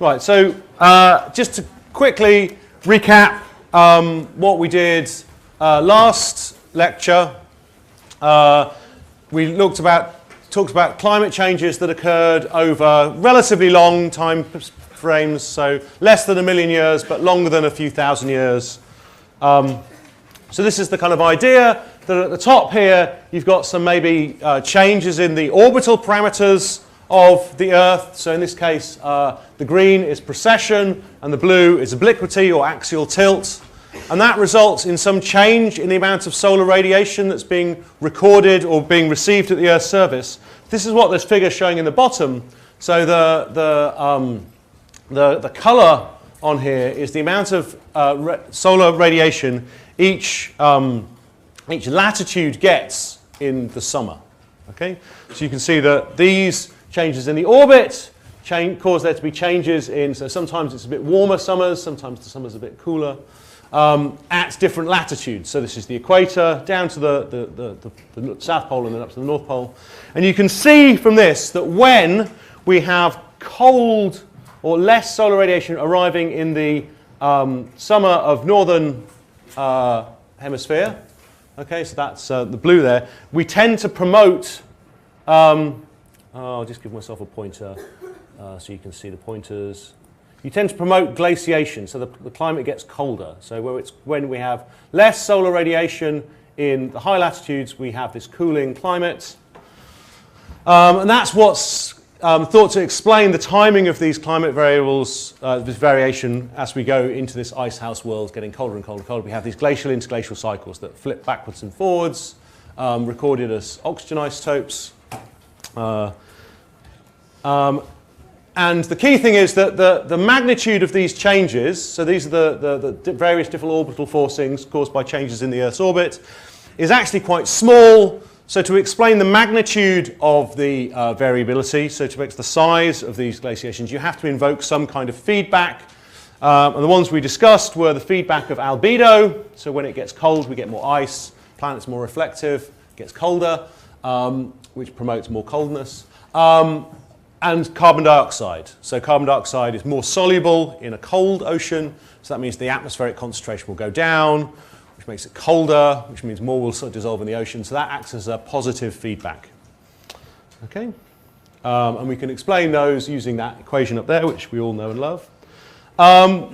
Right, so just to quickly recap what we did last lecture, we talked about climate changes that occurred over relatively long time frames, so less than 1 million years, but longer than a few thousand years. So this is the kind of idea that at the top here, you've got some maybe changes in the orbital parameters of the Earth. So in this case, the green is precession and the blue is obliquity or axial tilt. And that results in some change in the amount of solar radiation that's being recorded or being received at the Earth's surface. This is what this figure is showing in the bottom. So the color on here is the amount of solar radiation each latitude gets in the summer. Okay? So you can see that these changes in the orbit cause there to be changes in, so sometimes it's a bit warmer summers, sometimes the summer's a bit cooler, at different latitudes. So this is the equator, down to the South Pole and then up to the North Pole. And you can see from this that when we have cold or less solar radiation arriving in the summer of northern hemisphere, okay, so that's the blue there, we tend to promote, I'll just give myself a pointer so you can see the pointers. You tend to promote glaciation, so the climate gets colder. So when we have less solar radiation in the high latitudes, we have this cooling climate. And that's what's thought to explain the timing of these climate variables, this variation as we go into this icehouse world, getting colder and colder and colder. We have these glacial interglacial cycles that flip backwards and forwards, recorded as oxygen isotopes. And the key thing is that the magnitude of these changes, so these are the various different orbital forcings caused by changes in the Earth's orbit, is actually quite small. So to explain the magnitude of the variability, so to make the size of these glaciations, you have to invoke some kind of feedback. And the ones we discussed were the feedback of albedo. So when it gets cold, we get more ice. Planet's more reflective, gets colder, which promotes more coldness. And carbon dioxide. So carbon dioxide is more soluble in a cold ocean. So that means the atmospheric concentration will go down, which makes it colder, which means more will sort of dissolve in the ocean. So that acts as a positive feedback. Okay? And we can explain those using that equation up there, which we all know and love.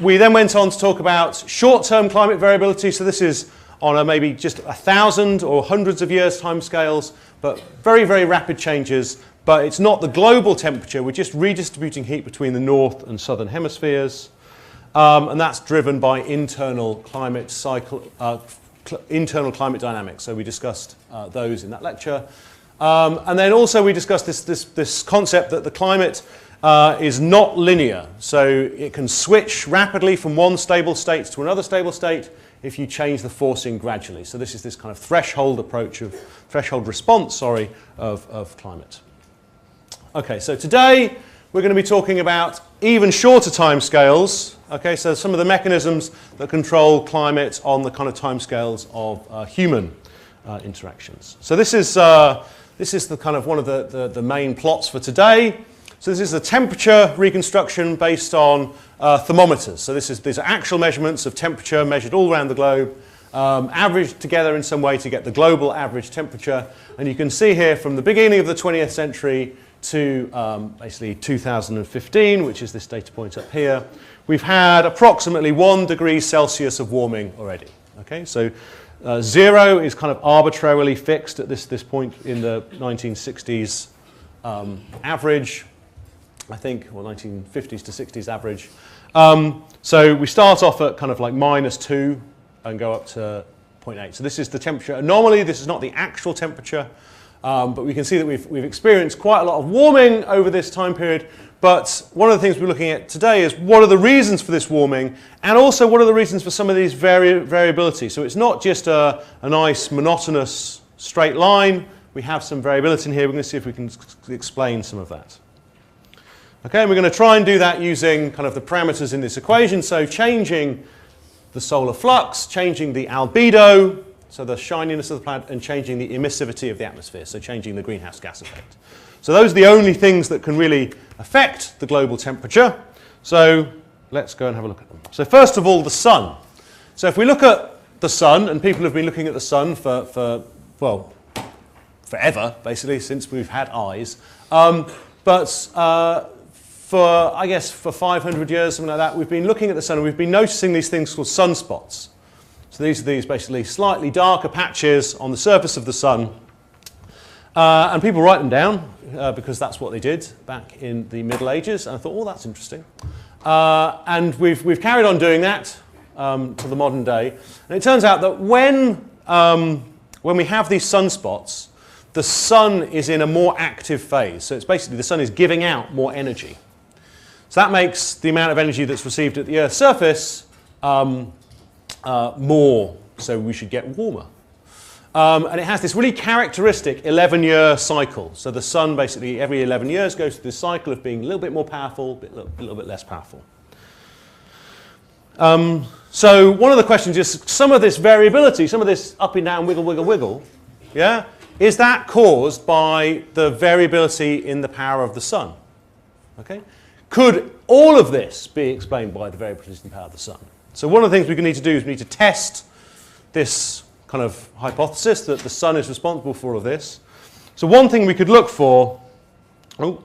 We then went on to talk about short-term climate variability. So this is on a maybe just 1,000 or hundreds of years timescales, but very, very rapid changes. But it's not the global temperature. We're just redistributing heat between the north and southern hemispheres. And that's driven by internal climate cycle, internal climate dynamics. So we discussed those in that lecture. And then also we discussed this concept that the climate is not linear. So it can switch rapidly from one stable state to another stable state if you change the forcing gradually. So this is this kind of threshold approach of, threshold response, sorry, of climate. Okay, so today we're going to be talking about even shorter timescales. Okay, so some of the mechanisms that control climate on the kind of timescales of human interactions. So this is the kind of one of the main plots for today. So this is the temperature reconstruction based on thermometers. So these are actual measurements of temperature measured all around the globe, averaged together in some way to get the global average temperature. And you can see here from the beginning of the 20th century to basically 2015, which is this data point up here, we've had approximately 1 degree Celsius of warming already. Okay, so 0 is kind of arbitrarily fixed at this point in the 1960s average, I think, or 1950s to 60s average. So we start off at kind of like -2 and go up to 0.8. So this is the temperature anomaly. This is not the actual temperature. But we can see that we've experienced quite a lot of warming over this time period. But one of the things we're looking at today is what are the reasons for this warming, and also what are the reasons for some of these variability. So it's not just a nice monotonous straight line. We have some variability in here. We're going to see if we can explain some of that. Okay, and we're going to try and do that using kind of the parameters in this equation. So changing the solar flux, changing the albedo, so the shininess of the planet, and changing the emissivity of the atmosphere, so changing the greenhouse gas effect. So those are the only things that can really affect the global temperature. So let's go and have a look at them. So first of all, the sun. So if we look at the sun, and people have been looking at the sun for well, forever, basically, since we've had eyes. For, I guess, for 500 years, something like that, we've been looking at the sun and we've been noticing these things called sunspots. So these are these basically slightly darker patches on the surface of the sun. And people write them down because that's what they did back in the Middle Ages. And I thought, oh, that's interesting. And we've carried on doing that to the modern day. And it turns out that when we have these sunspots, the sun is in a more active phase. So it's basically the sun is giving out more energy. So that makes the amount of energy that's received at the Earth's surface more, so we should get warmer. And it has this really characteristic 11-year cycle. So the sun basically every 11 years goes through this cycle of being a little bit more powerful, a little bit less powerful. So one of the questions is some of this variability, some of this up and down wiggle, wiggle, wiggle, yeah, is that caused by the variability in the power of the sun? Okay? Could all of this be explained by the variability in the power of the sun? So one of the things we need to do is we need to test this kind of hypothesis that the sun is responsible for all of this. So one thing we could look for, in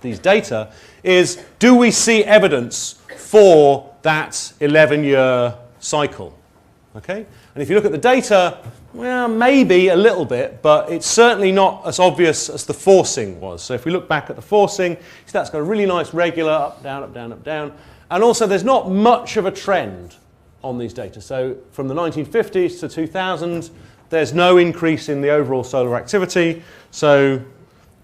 these data is, do we see evidence for that 11-year cycle? Okay? And if you look at the data, well, maybe a little bit, but it's certainly not as obvious as the forcing was. So if we look back at the forcing, see that's got a really nice regular up, down, up, down, up, down. And also there's not much of a trend on these data. So from the 1950s to 2000, there's no increase in the overall solar activity. So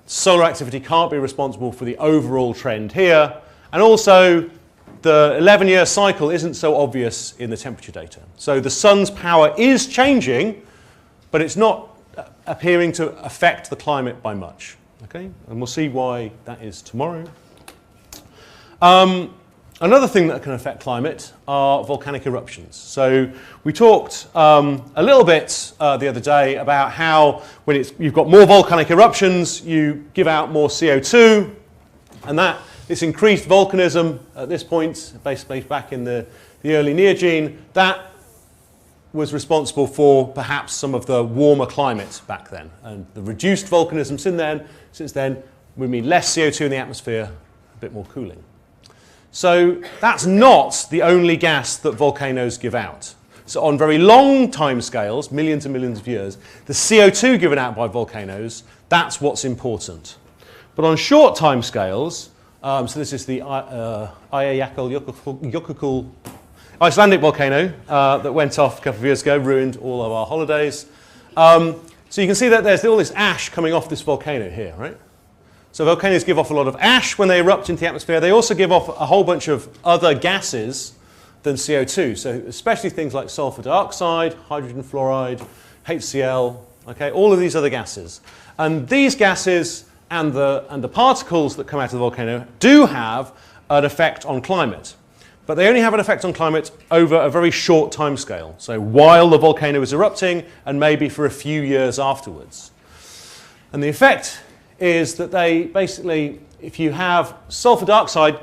solar activity can't be responsible for the overall trend here. And also, the 11-year cycle isn't so obvious in the temperature data. So the sun's power is changing, but it's not appearing to affect the climate by much. Okay? And we'll see why that is tomorrow. Another thing that can affect climate are volcanic eruptions. So we talked a little bit the other day about how when you've got more volcanic eruptions, you give out more CO2, and this increased volcanism at this point, basically back in the early Neogene, that was responsible for perhaps some of the warmer climate back then. And the reduced volcanism since then, we mean less CO2 in the atmosphere, a bit more cooling. So that's not the only gas that volcanoes give out. So on very long time scales, millions and millions of years, the CO2 given out by volcanoes, that's what's important. But on short time scales, so this is the Eyjafjallajökull Icelandic volcano that went off a couple of years ago, ruined all of our holidays. So you can see that there's all this ash coming off this volcano here, right? So volcanoes give off a lot of ash when they erupt into the atmosphere. They also give off a whole bunch of other gases than CO2. So especially things like sulfur dioxide, hydrogen fluoride, HCl, okay, all of these other gases. And these gases and the particles that come out of the volcano do have an effect on climate. But they only have an effect on climate over a very short time scale. So while the volcano is erupting and maybe for a few years afterwards. And the effect is that they basically, if you have sulfur dioxide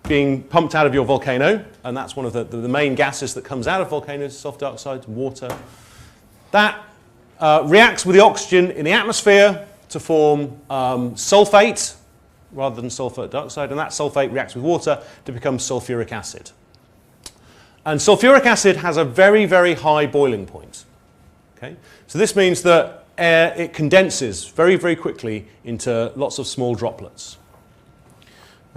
being pumped out of your volcano, and that's one of the main gases that comes out of volcanoes, sulfur dioxide, water, that reacts with the oxygen in the atmosphere to form sulfate rather than sulfur dioxide, and that sulfate reacts with water to become sulfuric acid. And sulfuric acid has a very, very high boiling point. Okay? So this means that it condenses very, very quickly into lots of small droplets.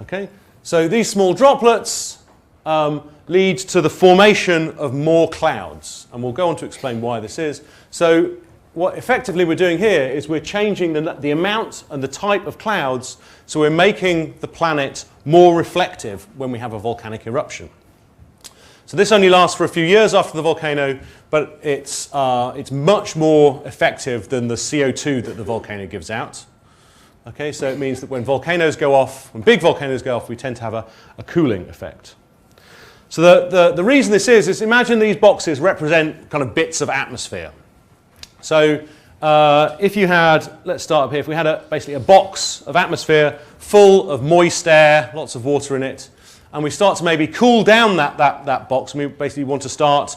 Okay? So these small droplets lead to the formation of more clouds, and we'll go on to explain why this is. So what effectively we're doing here is we're changing the amount and the type of clouds, so we're making the planet more reflective when we have a volcanic eruption. So this only lasts for a few years after the volcano, but it's much more effective than the CO2 that the volcano gives out. Okay, so it means that when volcanoes go off, when big volcanoes go off, we tend to have a cooling effect. So the reason this is imagine these boxes represent kind of bits of atmosphere. So if you had, let's start up here, if we had basically a box of atmosphere full of moist air, lots of water in it, and we start to maybe cool down that box, and we basically want to start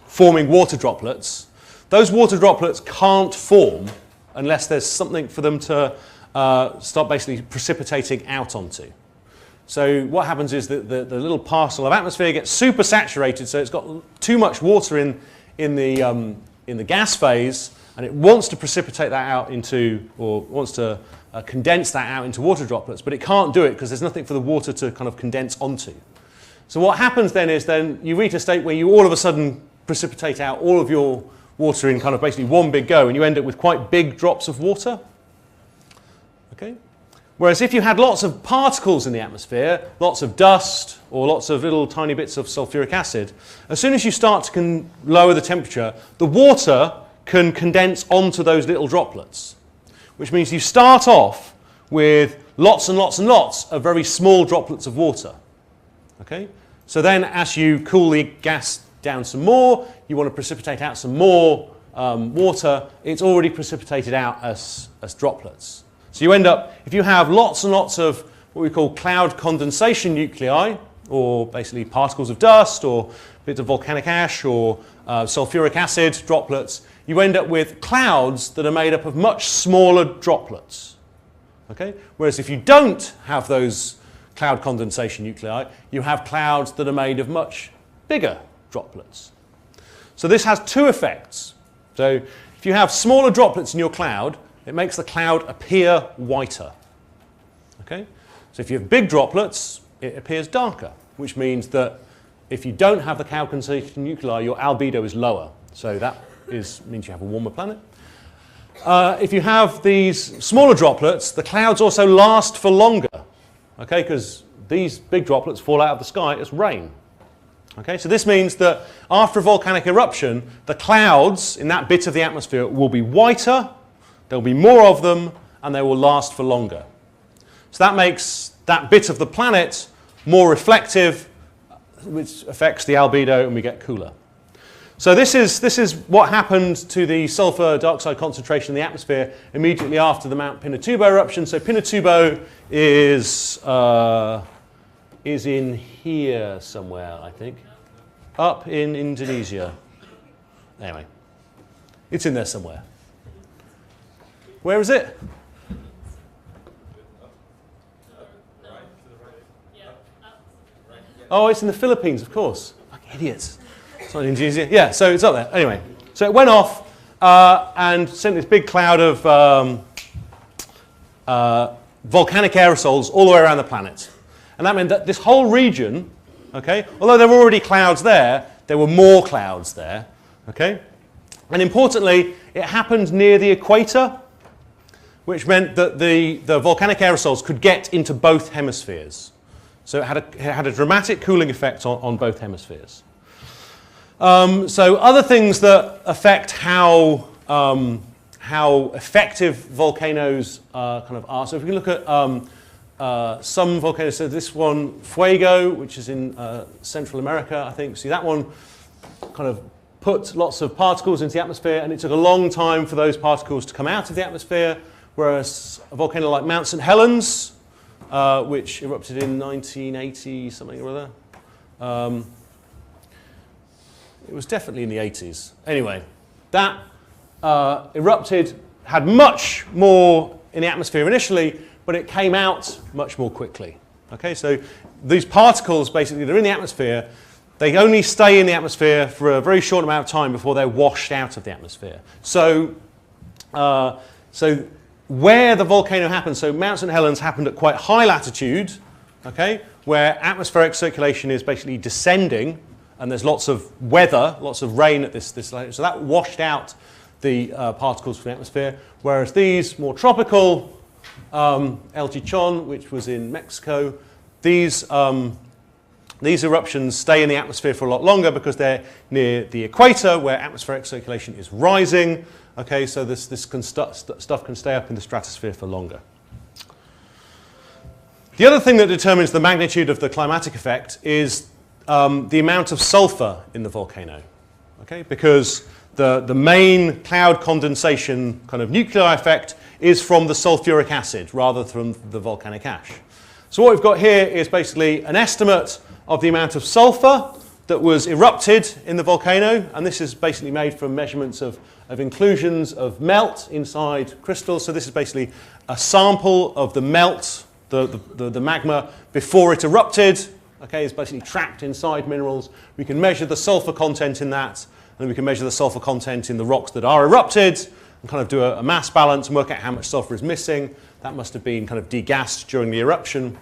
forming water droplets, those water droplets can't form unless there's something for them to start basically precipitating out onto. So what happens is that the little parcel of atmosphere gets super saturated, so it's got too much water in the gas phase, and it wants to precipitate that out into, or wants to condense that out into water droplets, but it can't do it because there's nothing for the water to kind of condense onto. So what happens then is you reach a state where you all of a sudden precipitate out all of your water in kind of basically one big go, and you end up with quite big drops of water. Okay? Whereas if you had lots of particles in the atmosphere, lots of dust, or lots of little tiny bits of sulfuric acid, as soon as you start to lower the temperature, the water can condense onto those little droplets, which means you start off with lots and lots and lots of very small droplets of water. Okay? So then as you cool the gas down some more, you want to precipitate out some more water, it's already precipitated out as droplets. So you end up, if you have lots and lots of what we call cloud condensation nuclei, or basically particles of dust, or bits of volcanic ash, or sulfuric acid droplets, you end up with clouds that are made up of much smaller droplets. Okay? Whereas if you don't have those cloud condensation nuclei, you have clouds that are made of much bigger droplets. So this has two effects. So if you have smaller droplets in your cloud, it makes the cloud appear whiter. Okay? So if you have big droplets, it appears darker, which means that if you don't have the cloud condensation nuclei, your albedo is lower. So that means you have a warmer planet. If you have these smaller droplets, the clouds also last for longer. Okay? Because these big droplets fall out of the sky as rain. Okay, so this means that after a volcanic eruption, the clouds in that bit of the atmosphere will be whiter, there'll be more of them, and they will last for longer. So that makes that bit of the planet more reflective, which affects the albedo, and we get cooler. So this is what happened to the sulfur dioxide concentration in the atmosphere immediately after the Mount Pinatubo eruption. So Pinatubo is in here somewhere, I think. Up in Indonesia. Anyway, it's in there somewhere. Where is it? Oh, it's in the Philippines, of course. Like idiots. It's not in Indonesia. Yeah, so it's up there. Anyway, so it went off and sent this big cloud of volcanic aerosols all the way around the planet. And that meant that this whole region, okay, although there were already clouds there were more clouds there. Okay? And importantly, it happened near the equator, which meant that the volcanic aerosols could get into both hemispheres. So it had a dramatic cooling effect on both hemispheres. So other things that affect how effective volcanoes kind of are. So if we can look at some volcanoes, so this one, Fuego, which is in Central America, I think. See, that one kind of put lots of particles into the atmosphere, and it took a long time for those particles to come out of the atmosphere, whereas a volcano like Mount St. Helens, which erupted in 1980 something or other. It was definitely in the 80s. Anyway, that erupted, had much more in the atmosphere initially, but it came out much more quickly. Okay, so these particles basically that are in the atmosphere, they only stay in the atmosphere for a very short amount of time before they're washed out of the atmosphere. So, where the volcano happened, so Mount St. Helens happened at quite high latitude, okay, where atmospheric circulation is basically descending, and there's lots of weather, lots of rain at this latitude, so that washed out the particles from the atmosphere, whereas these more tropical, El Chichon, which was in Mexico, these eruptions stay in the atmosphere for a lot longer because they're near the equator where atmospheric circulation is rising. Okay, so this stuff can stay up in the stratosphere for longer. The other thing that determines the magnitude of the climatic effect is the amount of sulfur in the volcano. Okay, because the main cloud condensation kind of nuclei effect is from the sulfuric acid rather than from the volcanic ash. So what we've got here is basically an estimate of the amount of sulfur that was erupted in the volcano, and this is basically made from measurements of inclusions of melt inside crystals. So this is basically a sample of the melt, the magma before it erupted. Okay, it's basically trapped inside minerals. We can measure the sulfur content in that, and then we can measure the sulfur content in the rocks that are erupted and kind of do a mass balance and work out how much sulfur is missing. That must have been kind of degassed during the eruption.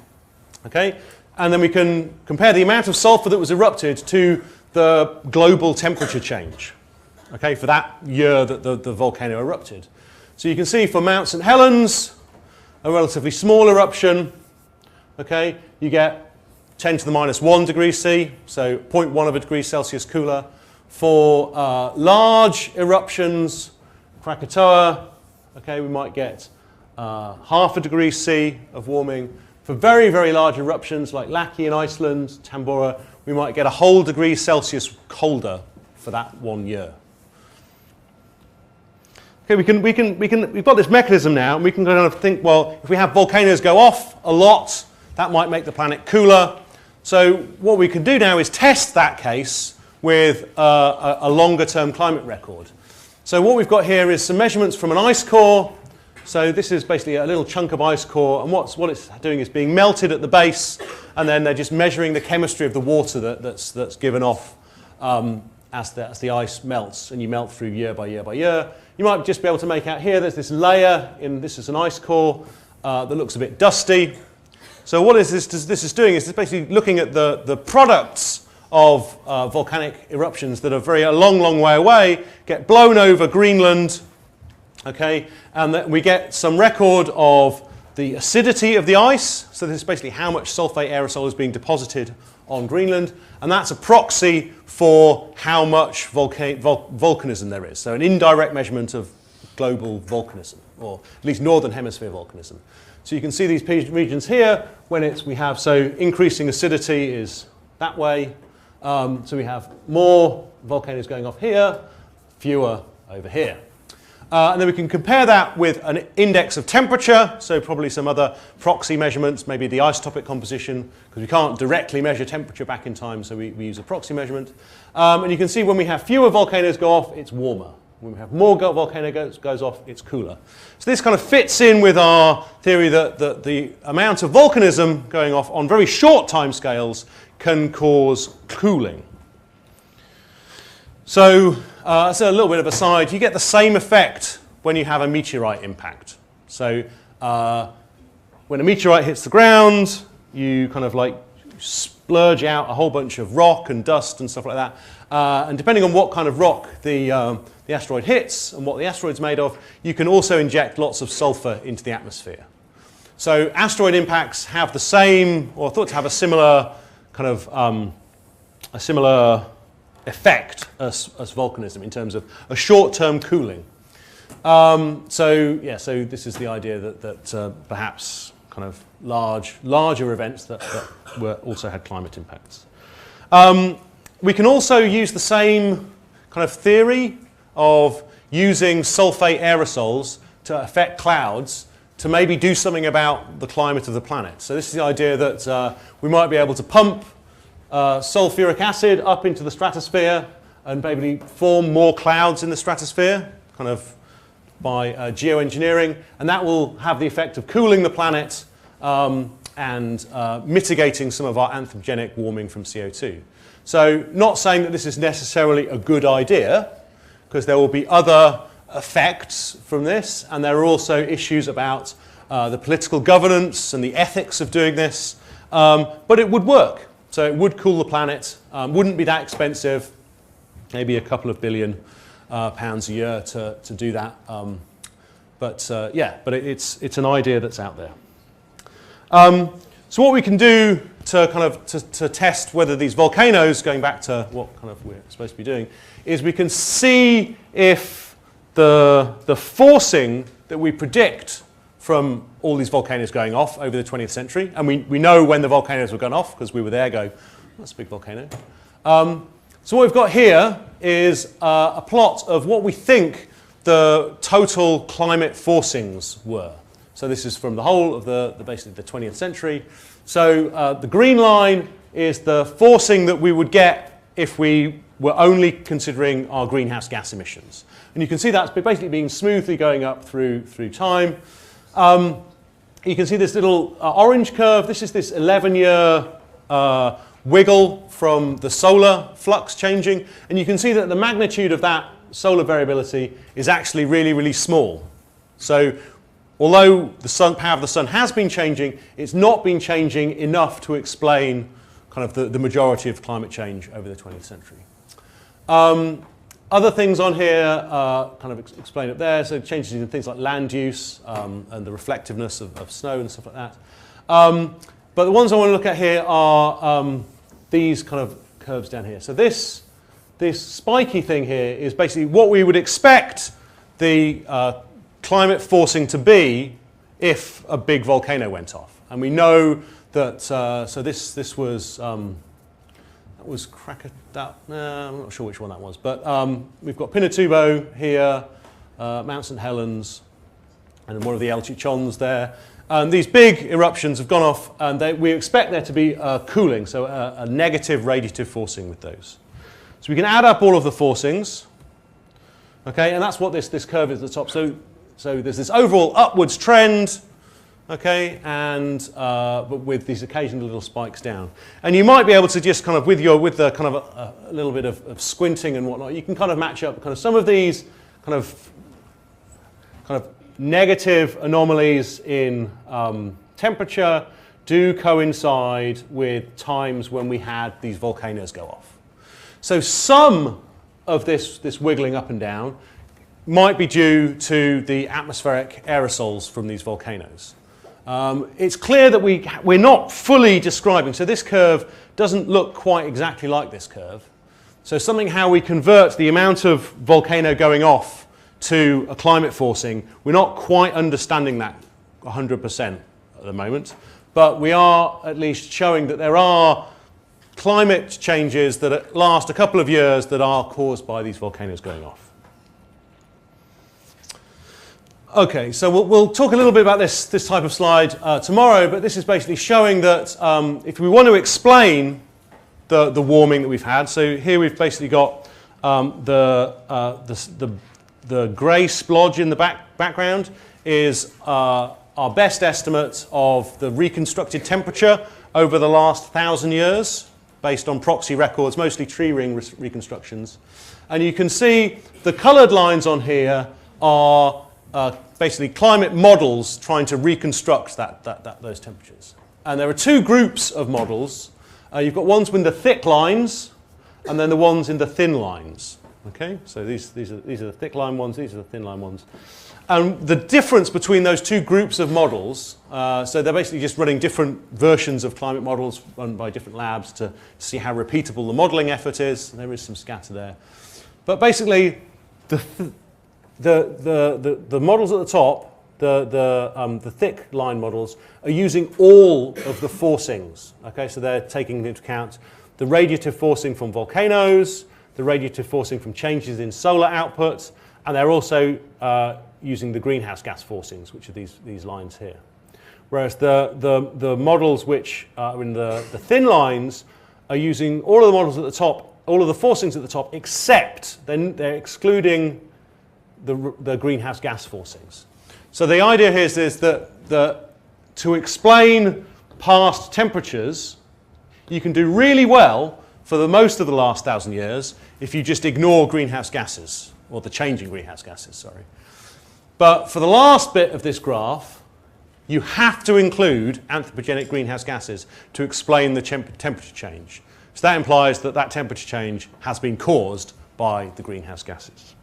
Okay, and then we can compare the amount of sulfur that was erupted to the global temperature change, okay, for that year that the volcano erupted. So you can see for Mount St. Helens, a relatively small eruption, okay, you get 10 to the minus 1 degrees C, so 0.1 of a degree Celsius cooler. For large eruptions, Krakatoa, okay, we might get half a degree C of warming. For very, very large eruptions like Laki in Iceland, Tambora, we might get a whole degree Celsius colder for that 1 year. Okay, we've got this mechanism now, and we can kind of think, well, if we have volcanoes go off a lot, that might make the planet cooler. So what we can do now is test that case with a longer-term climate record. So what we've got here is some measurements from an ice core. So this is basically a little chunk of ice core, and what it's doing is being melted at the base, and then they're just measuring the chemistry of the water that's given off as the ice melts, and you melt through year by year by year. You might just be able to make out here, there's this layer, this is an ice core that looks a bit dusty. So what this is doing is it's basically looking at the products of volcanic eruptions that are a long, long way away, get blown over Greenland, okay, and that we get some record of the acidity of the ice. So this is basically how much sulfate aerosol is being deposited on Greenland, and that's a proxy for how much volcanism there is. So an indirect measurement of global volcanism, or at least northern hemisphere volcanism. So you can see these regions here when increasing acidity is that way. So we have more volcanoes going off here, fewer over here. And then we can compare that with an index of temperature, so probably some other proxy measurements, maybe the isotopic composition, because we can't directly measure temperature back in time, so we use a proxy measurement. And you can see when we have fewer volcanoes go off, it's warmer. When we have more volcano goes off, it's cooler. So this kind of fits in with our theory that the amount of volcanism going off on very short time scales can cause cooling. So that's a little bit of a side. You get the same effect when you have a meteorite impact. So when a meteorite hits the ground, you kind of like splurge out a whole bunch of rock and dust and stuff like that. And depending on what kind of rock the asteroid hits and what the asteroid's made of, you can also inject lots of sulfur into the atmosphere. So asteroid impacts have the same, or thought to have a similar kind of a similar effect as volcanism in terms of a short-term cooling. So this is the idea that perhaps kind of larger events that also had climate impacts. We can also use the same kind of theory of using sulfate aerosols to affect clouds to maybe do something about the climate of the planet. So this is the idea that we might be able to pump sulfuric acid up into the stratosphere and maybe form more clouds in the stratosphere, kind of by geoengineering, and that will have the effect of cooling the planet and mitigating some of our anthropogenic warming from CO2. So not saying that this is necessarily a good idea, because there will be other effects from this, and there are also issues about the political governance and the ethics of doing this, but it would work. So it would cool the planet, wouldn't be that expensive, maybe a couple of billion pounds a year to do that. But it's an idea that's out there. So what we can do to kind of to test whether these volcanoes, going back to what kind of we're supposed to be doing, is we can see if the forcing that we predict from all these volcanoes going off over the 20th century, and we know when the volcanoes were gone off because we were there that's a big volcano. So what we've got here is a plot of what we think the total climate forcings were. So this is from the whole of basically the 20th century. So the green line is the forcing that we would get if we were only considering our greenhouse gas emissions. And you can see that's basically being smoothly going up through time. You can see this little orange curve. This is this 11-year wiggle from the solar flux changing. And you can see that the magnitude of that solar variability is actually really, really small. So although the power of the sun has been changing, it's not been changing enough to explain kind of the majority of climate change over the 20th century. Other things on here kind of explain up there. So changes in things like land use and the reflectiveness of snow and stuff like that. But the ones I want to look at here are these kind of curves down here. So this spiky thing here is basically what we would expect the climate forcing to be if a big volcano went off. And we know that, so this was, that was I'm not sure which one that was, but we've got Pinatubo here, Mount St. Helens, and one of the El Chichons there. And these big eruptions have gone off, and we expect there to be cooling, so a negative radiative forcing with those. So we can add up all of the forcings, okay, and that's what this curve is at the top. So there's this overall upwards trend, okay, and but with these occasional little spikes down. And you might be able to just kind of with the kind of a little bit of squinting and whatnot, you can kind of match up kind of some of these kind of negative anomalies in temperature do coincide with times when we had these volcanoes go off. So some of this wiggling up and down might be due to the atmospheric aerosols from these volcanoes. It's clear that we're not fully describing, so this curve doesn't look quite exactly like this curve. So something how we convert the amount of volcano going off to a climate forcing, we're not quite understanding that 100% at the moment, but we are at least showing that there are climate changes that last a couple of years that are caused by these volcanoes going off. Okay, so we'll talk a little bit about this type of slide tomorrow, but this is basically showing that if we want to explain the warming that we've had, so here we've basically got the grey splodge in the background is our best estimate of the reconstructed temperature over the last 1,000 years based on proxy records, mostly tree ring reconstructions. And you can see the coloured lines on here are basically climate models trying to reconstruct those temperatures. And there are two groups of models. You've got ones with the thick lines and then the ones in the thin lines. Okay, so these are the thick line ones, these are the thin line ones. And the difference between those two groups of models, so they're basically just running different versions of climate models run by different labs to see how repeatable the modelling effort is. There is some scatter there. But basically, the models at the top, the thick line models, are using all of the forcings. Okay, so they're taking into account the radiative forcing from volcanoes, the radiative forcing from changes in solar output, and they're also using the greenhouse gas forcings, which are these lines here. Whereas the models which are in the thin lines are using all of the models at the top, all of the forcings at the top, except they're excluding the greenhouse gas forcings. So the idea here is that to explain past temperatures, you can do really well for the most of the last 1,000 years if you just ignore greenhouse gases, or the changing greenhouse gases, sorry. But for the last bit of this graph, you have to include anthropogenic greenhouse gases to explain the temperature change. So that implies that that temperature change has been caused by the greenhouse gases.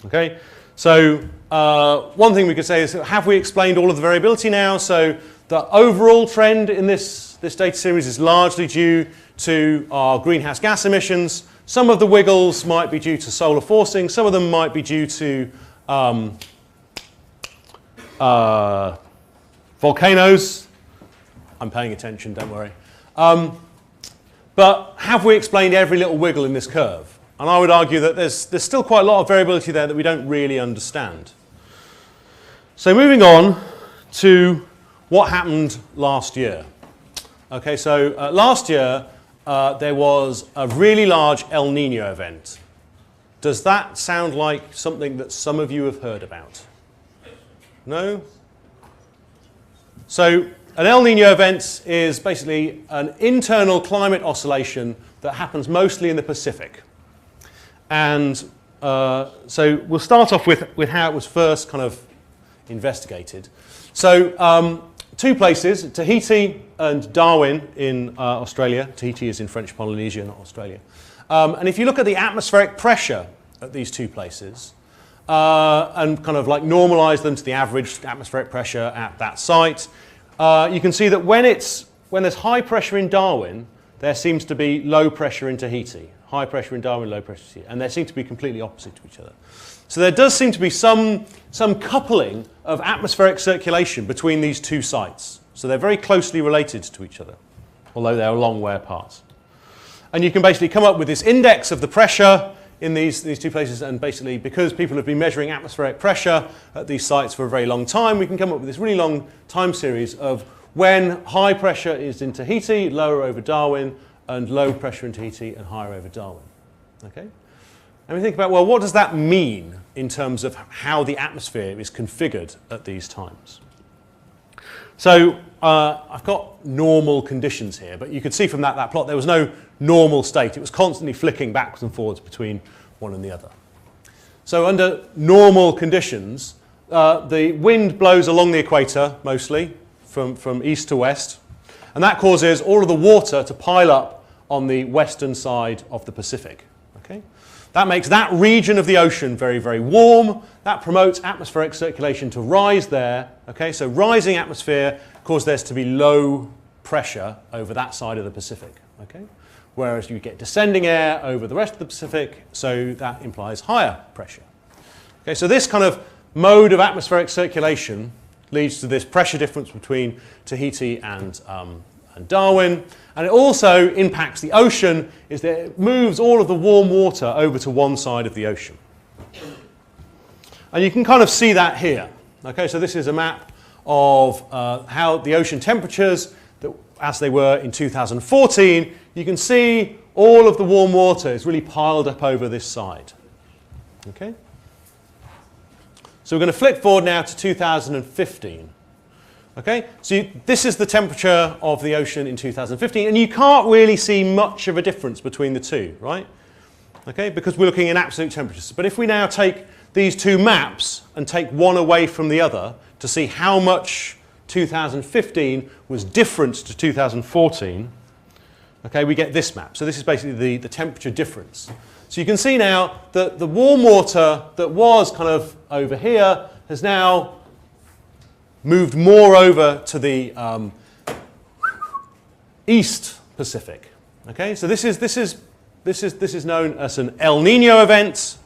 Okay, so one thing we could say is, have we explained all of the variability now? So the overall trend in this data series is largely due to our greenhouse gas emissions. Some of the wiggles might be due to solar forcing. Some of them might be due to volcanoes. I'm paying attention, don't worry. But have we explained every little wiggle in this curve? And I would argue that there's still quite a lot of variability there that we don't really understand. So moving on to what happened last year. Okay, so last year there was a really large El Nino event. Does that sound like something that some of you have heard about? No? So an El Nino event is basically an internal climate oscillation that happens mostly in the Pacific. And so we'll start off with how it was first kind of investigated. So two places, Tahiti and Darwin in Australia. Tahiti is in French Polynesia, not Australia. And if you look at the atmospheric pressure at these two places and kind of like normalize them to the average atmospheric pressure at that site, you can see that when there's high pressure in Darwin, there seems to be low pressure in Tahiti. High pressure in Darwin, low pressure in Tahiti. And they seem to be completely opposite to each other. So there does seem to be some coupling of atmospheric circulation between these two sites. So they're very closely related to each other, although they're a long way apart. And you can basically come up with this index of the pressure in these two places, and basically because people have been measuring atmospheric pressure at these sites for a very long time, we can come up with this really long time series of when high pressure is in Tahiti, lower over Darwin, and low pressure in Tahiti and higher over Darwin. Okay? And we think about, well, what does that mean in terms of how the atmosphere is configured at these times? So I've got normal conditions here, but you could see from that plot there was no normal state. It was constantly flicking backwards and forwards between one and the other. So under normal conditions, the wind blows along the equator mostly from east to west, and that causes all of the water to pile up on the western side of the Pacific. Okay? That makes that region of the ocean very, very warm. That promotes atmospheric circulation to rise there. Okay? So rising atmosphere causes there to be low pressure over that side of the Pacific. Okay? Whereas you get descending air over the rest of the Pacific, so that implies higher pressure. Okay? So this kind of mode of atmospheric circulation leads to this pressure difference between Tahiti and Darwin. And it also impacts the ocean, is that it moves all of the warm water over to one side of the ocean. And you can kind of see that here. Okay, so this is a map of how the ocean temperatures, as they were in 2014, you can see all of the warm water is really piled up over this side. Okay? So we're going to flip forward now to 2015. Okay, so this is the temperature of the ocean in 2015, and you can't really see much of a difference between the two, right? Okay, because we're looking in absolute temperatures. But if we now take these two maps and take one away from the other to see how much 2015 was different to 2014, okay, we get this map. So this is basically the temperature difference. So you can see now that the warm water that was kind of over here has now moved more over to the East Pacific. Okay, so this is known as an El Nino event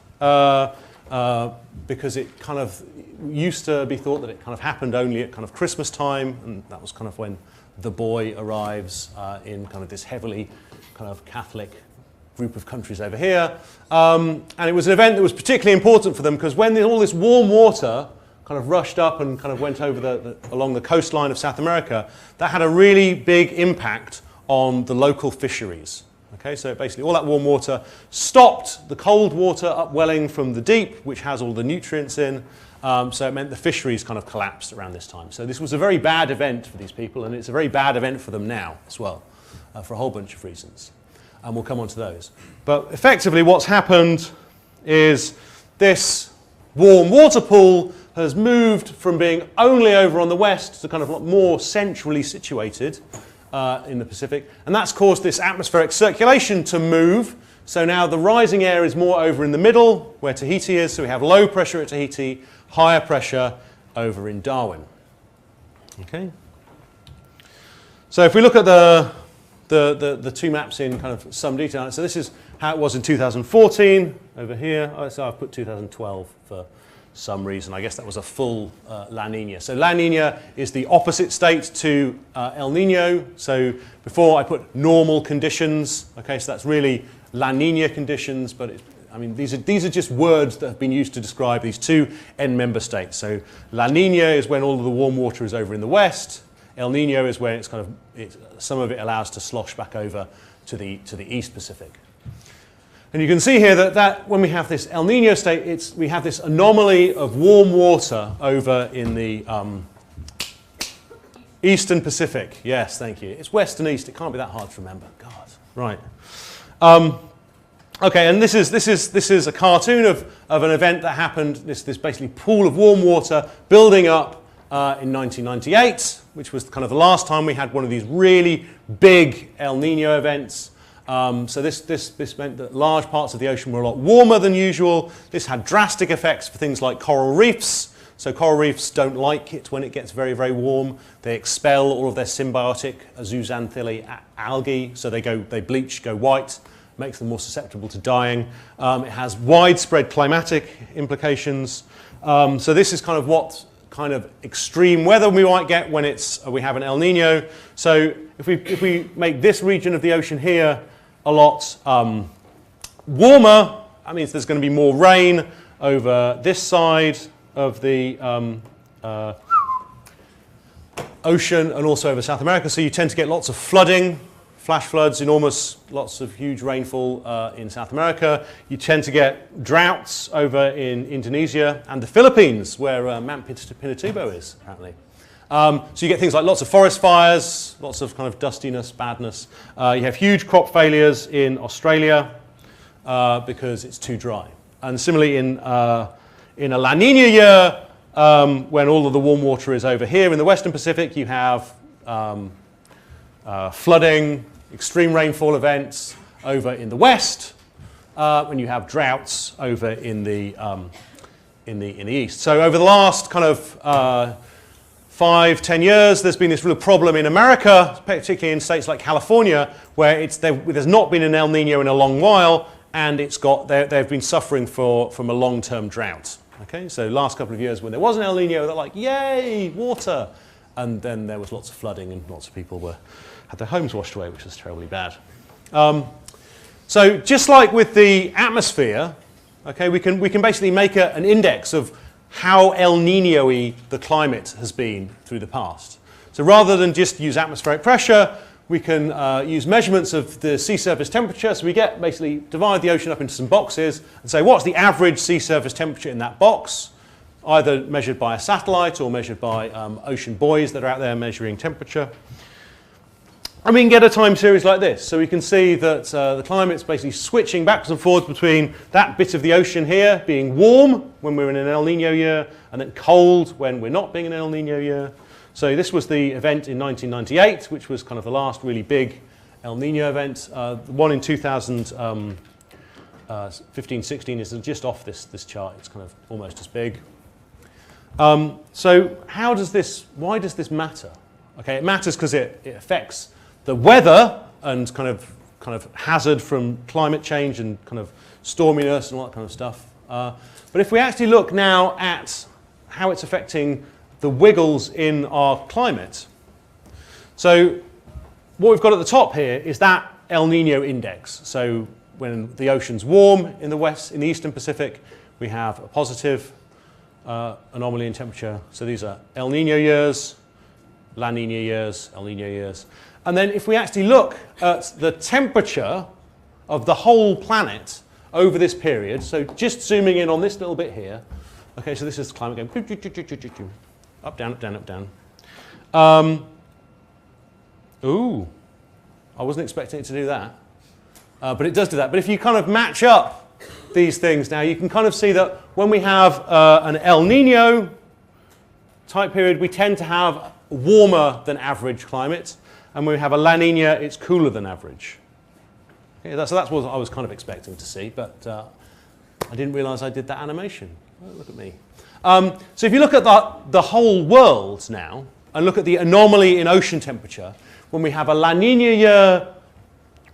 because it kind of used to be thought that it kind of happened only at kind of Christmas time, and that was kind of when the boy arrives in kind of this heavily kind of Catholic group of countries over here. And it was an event that was particularly important for them because when all this warm water kind of rushed up and kind of went over along the coastline of South America, that had a really big impact on the local fisheries. Okay, so basically all that warm water stopped the cold water upwelling from the deep, which has all the nutrients in, so it meant the fisheries kind of collapsed around this time. So this was a very bad event for these people, and it's a very bad event for them now as well, for a whole bunch of reasons. And we'll come on to those. But effectively what's happened is this warm water pool has moved from being only over on the west to kind of more centrally situated in the Pacific. And that's caused this atmospheric circulation to move. So now the rising air is more over in the middle where Tahiti is. So we have low pressure at Tahiti, higher pressure over in Darwin. Okay. So if we look at the two maps in kind of some detail. So this is how it was in 2014 over here. So I've put 2012 for some reason. I guess that was a full La Nina. So La Nina is the opposite state to El Nino. So before I put normal conditions. Okay, so that's really La Nina conditions, but I mean, these are just words that have been used to describe these two end member states. So La Nina is when all of the warm water is over in the west. El Nino is when it's some of it allows to slosh back over to the East Pacific. And you can see here that when we have this El Nino state, we have this anomaly of warm water over in the Eastern Pacific. Yes, thank you. It's west and east. It can't be that hard to remember. God, right. Okay, and this is a cartoon of an event that happened. This basically pool of warm water building up in 1998, which was kind of the last time we had one of these really big El Nino events. So this meant that large parts of the ocean were a lot warmer than usual. This had drastic effects for things like coral reefs. So coral reefs don't like it when it gets very, very warm. They expel all of their symbiotic zooxanthellae algae, so they bleach, go white, makes them more susceptible to dying. It has widespread climatic implications. So this is kind of what kind of extreme weather we might get when we have an El Nino. So if we make this region of the ocean here a lot warmer, that means there's going to be more rain over this side of the ocean and also over South America. So you tend to get lots of flooding, flash floods, lots of huge rainfall in South America. You tend to get droughts over in Indonesia and the Philippines, where Mount Pinatubo is, apparently. So you get things like lots of forest fires, lots of kind of dustiness, badness. You have huge crop failures in Australia because it's too dry. And similarly in a La Nina year, when all of the warm water is over here in the Western Pacific, you have flooding, extreme rainfall events over in the west, when you have droughts over in the east. So over the last kind of 5-10 years, there's been this real problem in America, particularly in states like California, where there's not been an El Nino in a long while, and they've been suffering from a long-term drought. Okay, so last couple of years when there was an El Nino, they're like, yay, water, and then there was lots of flooding and lots of people had their homes washed away, which was terribly bad. So just like with the atmosphere, okay, we can basically make an index of how El Nino-y the climate has been through the past. So rather than just use atmospheric pressure, we can use measurements of the sea surface temperature. So we basically divide the ocean up into some boxes and say what's the average sea surface temperature in that box, either measured by a satellite or measured by ocean buoys that are out there measuring temperature. And we can get a time series like this. So we can see that the climate's basically switching backwards and forwards between that bit of the ocean here being warm when we're in an El Nino year and then cold when we're not being in an El Nino year. So this was the event in 1998, which was kind of the last really big El Nino event. The one in 2015-16 is just off this chart. It's kind of almost as big. So why does this matter? Okay, it matters because it affects the weather and kind of hazard from climate change and kind of storminess and all that kind of stuff. But if we actually look now at how it's affecting the wiggles in our climate. So what we've got at the top here is that El Nino index. So when the ocean's warm in the Eastern Pacific, we have a positive anomaly in temperature. So these are El Nino years, La Nina years, El Nino years. And then if we actually look at the temperature of the whole planet over this period, so just zooming in on this little bit here, okay, so this is the climate going up, down, up, down, up, down. Ooh, I wasn't expecting it to do that, but it does do that. But if you kind of match up these things now, you can kind of see that when we have an El Nino type period, we tend to have warmer than average climate. And when we have a La Nina, it's cooler than average. Okay, so that's what I was kind of expecting to see, but I didn't realize I did that animation. Oh, look at me. So if you look at the whole world now, and look at the anomaly in ocean temperature, when we have a La Nina year,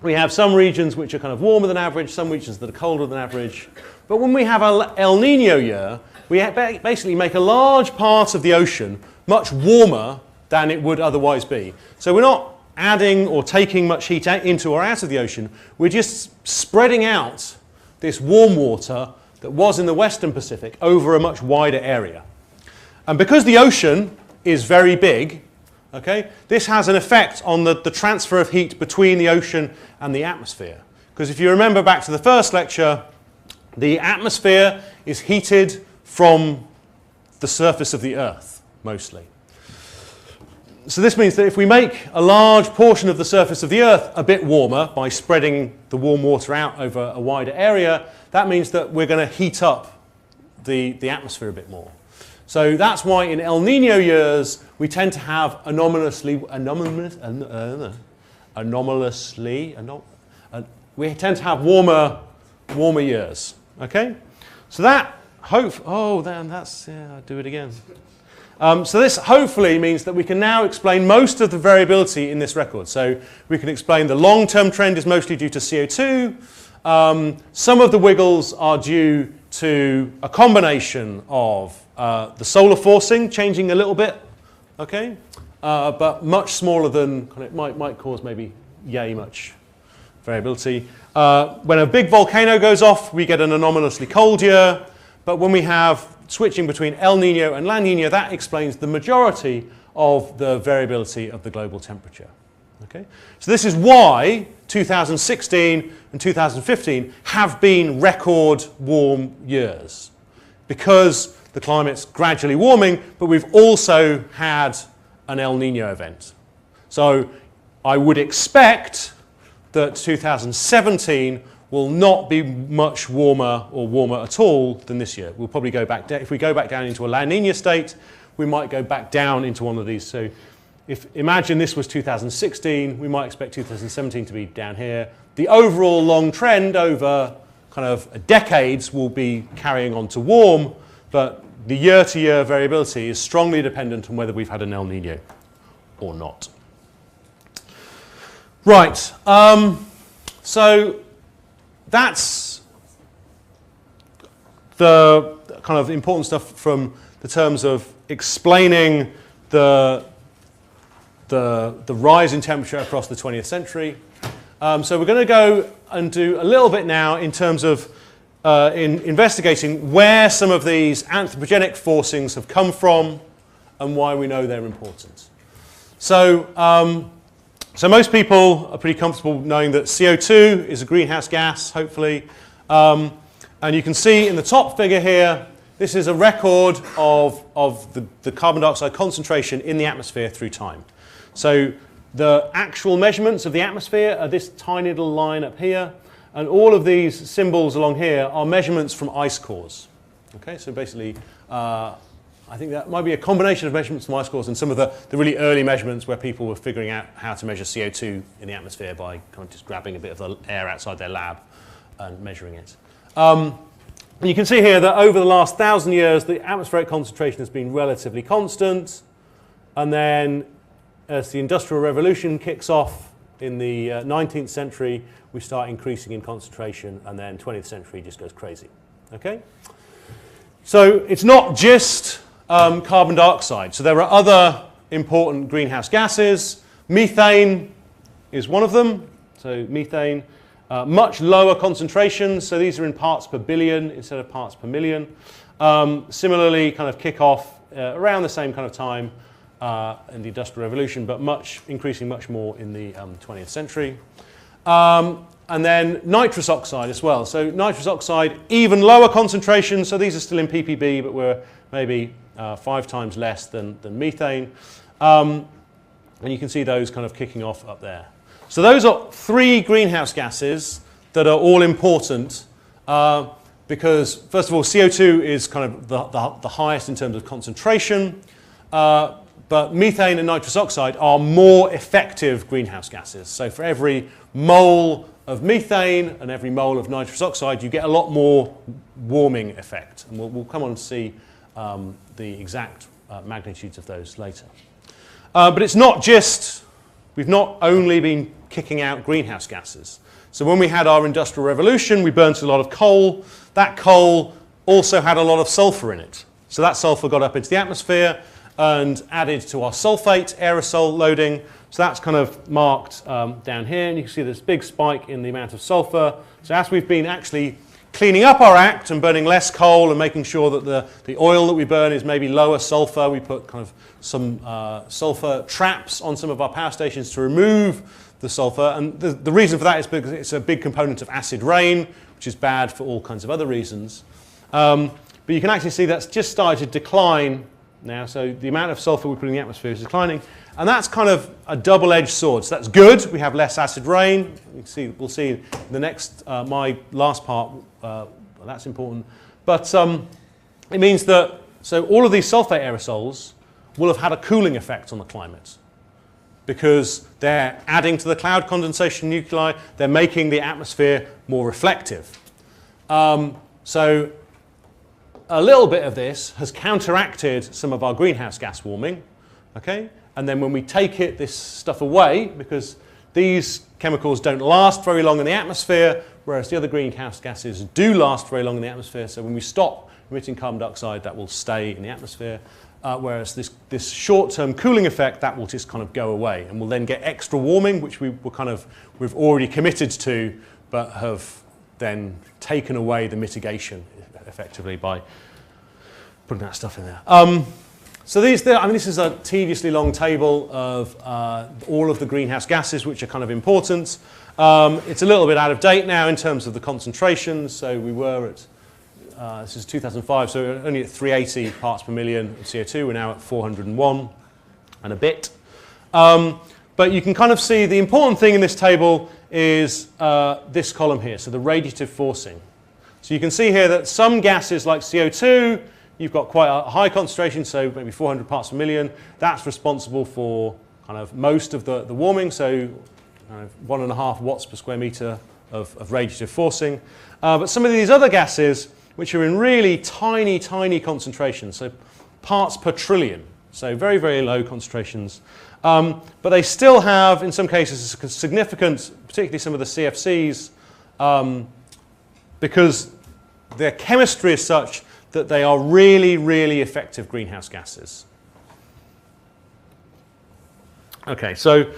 we have some regions which are kind of warmer than average, some regions that are colder than average. But when we have an El Nino year, we basically make a large part of the ocean much warmer than it would otherwise be. So we're not adding or taking much heat into or out of the ocean. We're just spreading out this warm water that was in the Western Pacific over a much wider area. And because the ocean is very big, okay, this has an effect on the transfer of heat between the ocean and the atmosphere. Because if you remember back to the first lecture, the atmosphere is heated from the surface of the Earth, mostly. So this means that if we make a large portion of the surface of the Earth a bit warmer by spreading the warm water out over a wider area, that means that we're going to heat up the atmosphere a bit more. So that's why in El Nino years we tend to have we tend to have warmer years. Okay, so that I'll do it again. So this hopefully means that we can now explain most of the variability in this record. So we can explain the long-term trend is mostly due to CO2. Some of the wiggles are due to a combination of the solar forcing changing a little bit, okay, but much smaller than it might cause maybe much variability. When a big volcano goes off, we get an anomalously cold year, but when we have switching between El Nino and La Nina, that explains the majority of the variability of the global temperature. Okay? So this is why 2016 and 2015 have been record warm years, because the climate's gradually warming, but we've also had an El Nino event. So I would expect that 2017 will not be much warmer or warmer at all than this year. We'll probably go back down. If we go back down into a La Nina state, we might go back down into one of these. So imagine this was 2016, we might expect 2017 to be down here. The overall long trend over kind of decades will be carrying on to warm, but the year-to-year variability is strongly dependent on whether we've had an El Nino or not. Right, so that's the kind of important stuff from the terms of explaining the rise in temperature across the 20th century. So we're going to go and do a little bit now in terms of investigating where some of these anthropogenic forcings have come from and why we know they're important. So, so most people are pretty comfortable knowing that CO2 is a greenhouse gas, hopefully. And you can see in the top figure here, this is a record of the carbon dioxide concentration in the atmosphere through time. So the actual measurements of the atmosphere are this tiny little line up here. And all of these symbols along here are measurements from ice cores. Okay, so basically, I think that might be a combination of measurements from ice cores and some of the really early measurements where people were figuring out how to measure CO2 in the atmosphere by kind of just grabbing a bit of the air outside their lab and measuring it. And you can see here that over the last 1,000 years, the atmospheric concentration has been relatively constant. And then as the Industrial Revolution kicks off in the 19th century, we start increasing in concentration, and then 20th century just goes crazy. Okay? So it's not just carbon dioxide. So there are other important greenhouse gases. Methane is one of them. So methane, much lower concentrations. So these are in parts per billion instead of parts per million. Similarly, kind of kick off around the same kind of time in the Industrial Revolution, but increasing much more in the 20th century. And then nitrous oxide as well. So nitrous oxide, even lower concentration. So these are still in ppb, but we're maybe 5 times less than methane. And you can see those kind of kicking off up there. So those are 3 greenhouse gases that are all important because, first of all, CO2 is kind of the highest in terms of concentration. But methane and nitrous oxide are more effective greenhouse gases. So for every mole of methane and every mole of nitrous oxide, you get a lot more warming effect. And we'll come on to see the exact magnitudes of those later. But it's not just, we've not only been kicking out greenhouse gases. So when we had our Industrial Revolution, we burnt a lot of coal. That coal also had a lot of sulfur in it. So that sulfur got up into the atmosphere, and added to our sulfate aerosol loading. So that's kind of marked down here, and you can see this big spike in the amount of sulfur. So as we've been actually cleaning up our act and burning less coal and making sure that the oil that we burn is maybe lower sulfur, we put kind of some sulfur traps on some of our power stations to remove the sulfur. And the reason for that is because it's a big component of acid rain, which is bad for all kinds of other reasons. But you can actually see that's just started to decline now. So the amount of sulfur we put in the atmosphere is declining. And that's kind of a double-edged sword. So that's good. We have less acid rain. We'll see in the next, my last part, that's important. But it means that, so all of these sulfate aerosols will have had a cooling effect on the climate because they're adding to the cloud condensation nuclei. They're making the atmosphere more reflective. So a little bit of this has counteracted some of our greenhouse gas warming. Okay? And then when we take this stuff away, because these chemicals don't last very long in the atmosphere, whereas the other greenhouse gases do last very long in the atmosphere. So when we stop emitting carbon dioxide, that will stay in the atmosphere. Whereas this short-term cooling effect, that will just kind of go away. And we'll then get extra warming, which we've already committed to, but have then taken away the mitigation effectively by putting that stuff in there. So this is a tediously long table of all of the greenhouse gases, which are kind of important. It's a little bit out of date now in terms of the concentrations. So we were at, this is 2005, so only at 380 parts per million of CO2. We're now at 401 and a bit. But you can kind of see the important thing in this table is this column here, so the radiative forcing. So you can see here that some gases like CO2, you've got quite a high concentration, so maybe 400 parts per million. That's responsible for kind of most of the warming, so 1.5 watts per square meter of radiative forcing. But some of these other gases, which are in really tiny, tiny concentrations, so parts per trillion, so very, very low concentrations. But they still have, in some cases, a significant, particularly some of the CFCs, because their chemistry is such that they are really, really effective greenhouse gases. Okay, so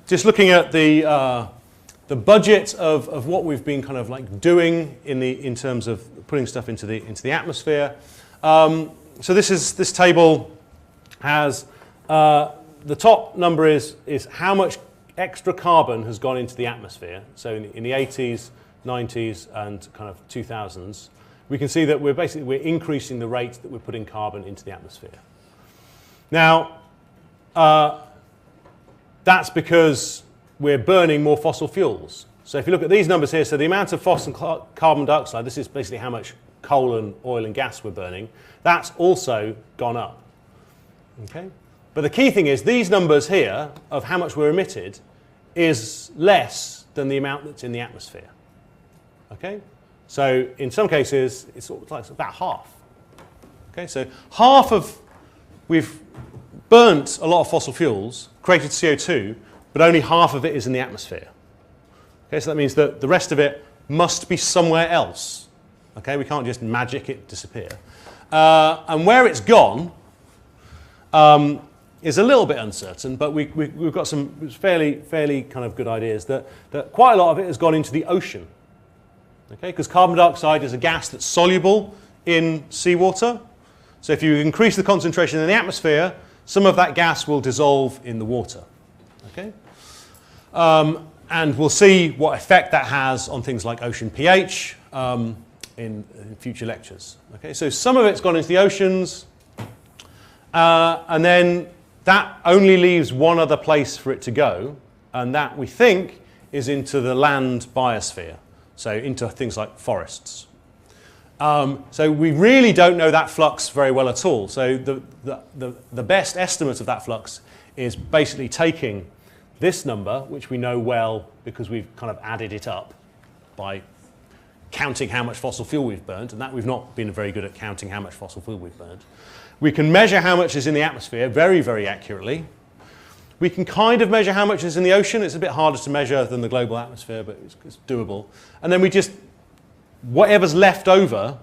just looking at the budget of what we've been kind of like doing in terms of putting stuff into the atmosphere. So this table has the top number is how much extra carbon has gone into the atmosphere. So in the 80s, 90s, and kind of 2000s. We can see that we're increasing the rate that we're putting carbon into the atmosphere. Now, that's because we're burning more fossil fuels. So if you look at these numbers here, so the amount of fossil carbon dioxide, this is basically how much coal and oil and gas we're burning, that's also gone up. Okay? But the key thing is these numbers here of how much we're emitted is less than the amount that's in the atmosphere. Okay? So in some cases, it's about half. Okay, so we've burnt a lot of fossil fuels, created CO2, but only half of it is in the atmosphere. Okay, so that means that the rest of it must be somewhere else. Okay, we can't just magic it disappear. And where it's gone is a little bit uncertain, but we've got some fairly kind of good ideas that quite a lot of it has gone into the ocean. Okay, because carbon dioxide is a gas that's soluble in seawater. So if you increase the concentration in the atmosphere, some of that gas will dissolve in the water. Okay? And we'll see what effect that has on things like ocean pH in future lectures. Okay, so some of it's gone into the oceans, and then that only leaves one other place for it to go, and that we think is into the land biosphere. So into things like forests. So we really don't know that flux very well at all. So the best estimate of that flux is basically taking this number, which we know well because we've kind of added it up by counting how much fossil fuel we've burnt, and that we've not been very good at counting how much fossil fuel we've burnt. We can measure how much is in the atmosphere very, very accurately. We can kind of measure how much is in the ocean. It's a bit harder to measure than the global atmosphere, but it's doable. And then we just, whatever's left over,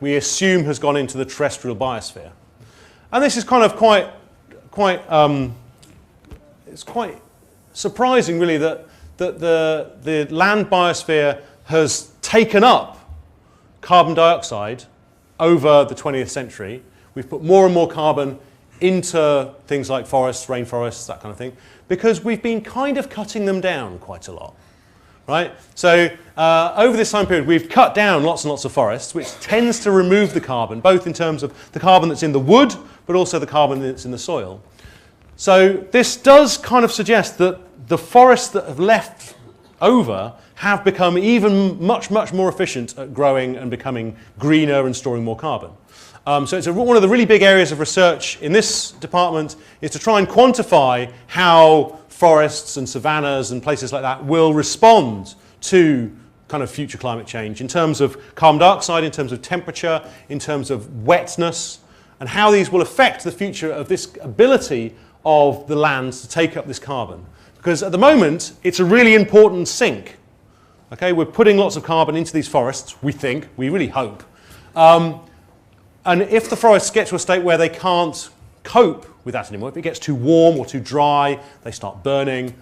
we assume has gone into the terrestrial biosphere. And this is kind of it's quite surprising, really, that the land biosphere has taken up carbon dioxide over the 20th century. We've put more and more carbon into things like forests, rainforests, that kind of thing, because we've been kind of cutting them down quite a lot. Right? So over this time period, we've cut down lots and lots of forests, which tends to remove the carbon, both in terms of the carbon that's in the wood, but also the carbon that's in the soil. So this does kind of suggest that the forests that have left over have become even much more efficient at growing and becoming greener and storing more carbon. So it's one of the really big areas of research in this department is to try and quantify how forests and savannas and places like that will respond to kind of future climate change in terms of carbon dioxide, in terms of temperature, in terms of wetness, and how these will affect the future of this ability of the land to take up this carbon. Because at the moment, it's a really important sink. Okay, we're putting lots of carbon into these forests, we think, we really hope. And if the forests get to a state where they can't cope with that anymore, if it gets too warm or too dry, they start burning,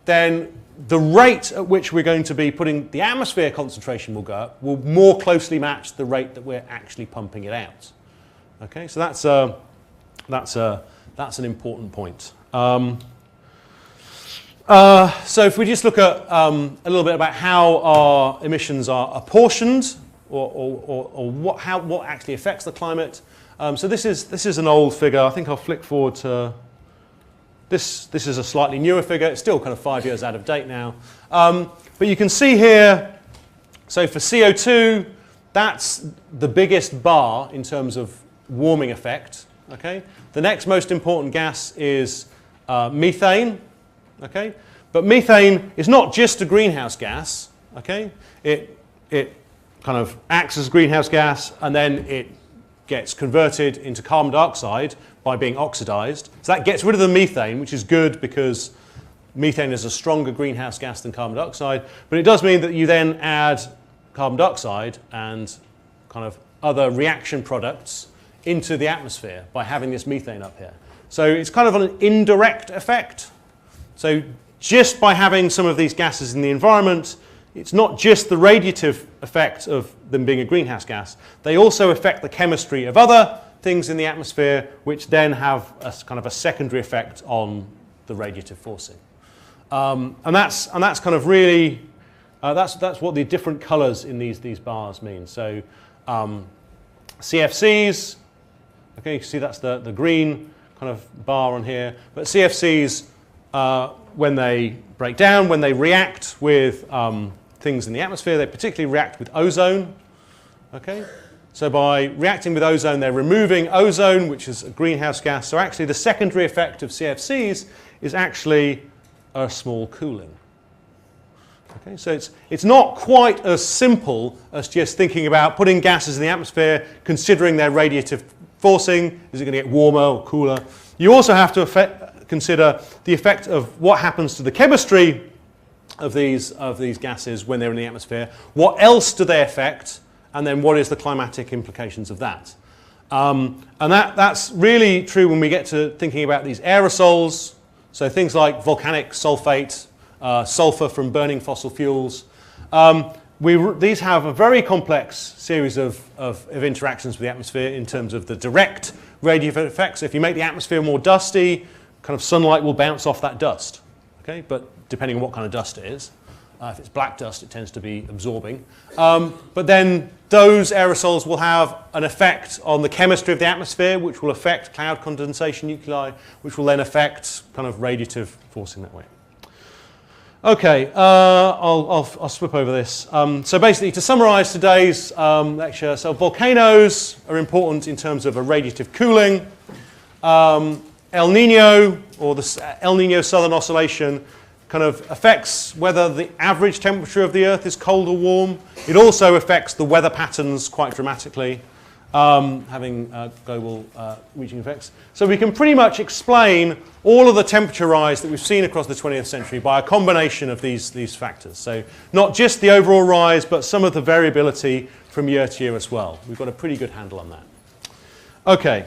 then the rate at which we're going to be putting the atmosphere concentration will go up will more closely match the rate that we're actually pumping it out. Okay, so that's an important point. So if we just look at a little bit about how our emissions are apportioned, or what actually affects the climate. So this is an old figure. I think I'll flick forward to this. This is a slightly newer figure. It's still kind of 5 years out of date now. But you can see here, so for CO2, that's the biggest bar in terms of warming effect. Okay. The next most important gas is methane. Okay. But methane is not just a greenhouse gas. Okay. It kind of acts as a greenhouse gas, and then it gets converted into carbon dioxide by being oxidized. So that gets rid of the methane, which is good because methane is a stronger greenhouse gas than carbon dioxide. But it does mean that you then add carbon dioxide and kind of other reaction products into the atmosphere by having this methane up here. So it's kind of an indirect effect. So just by having some of these gases in the environment, it's not just the radiative effect of them being a greenhouse gas. They also affect the chemistry of other things in the atmosphere, which then have a kind of a secondary effect on the radiative forcing. And that's kind of really that's what the different colours in these bars mean. So CFCs, okay, you can see that's the green kind of bar on here. But CFCs, when they break down, when they react with things in the atmosphere, they particularly react with ozone. Okay, so by reacting with ozone, they're removing ozone, which is a greenhouse gas. So actually, the secondary effect of CFCs is actually a small cooling. Okay, so it's not quite as simple as just thinking about putting gases in the atmosphere, considering their radiative forcing. Is it going to get warmer or cooler? You also have to consider the effect of what happens to the chemistry of these gases when they're in the atmosphere. What else do they affect? And then what is the climatic implications of that? And that's really true when we get to thinking about these aerosols. So things like volcanic sulfate, sulfur from burning fossil fuels. These have a very complex series of interactions with the atmosphere in terms of the direct radiative effects. If you make the atmosphere more dusty, kind of sunlight will bounce off that dust. Okay, but depending on what kind of dust it is. If it's black dust, it tends to be absorbing. But then those aerosols will have an effect on the chemistry of the atmosphere, which will affect cloud condensation nuclei, which will then affect kind of radiative forcing that way. Okay, I'll swip over this. So basically, to summarize today's lecture, so volcanoes are important in terms of a radiative cooling. El Nino, or the El Nino Southern Oscillation, kind of affects whether the average temperature of the Earth is cold or warm. It also affects the weather patterns quite dramatically, having global reaching effects. So we can pretty much explain all of the temperature rise that we've seen across the 20th century by a combination of these factors. So not just the overall rise, but some of the variability from year to year as well. We've got a pretty good handle on that. Okay.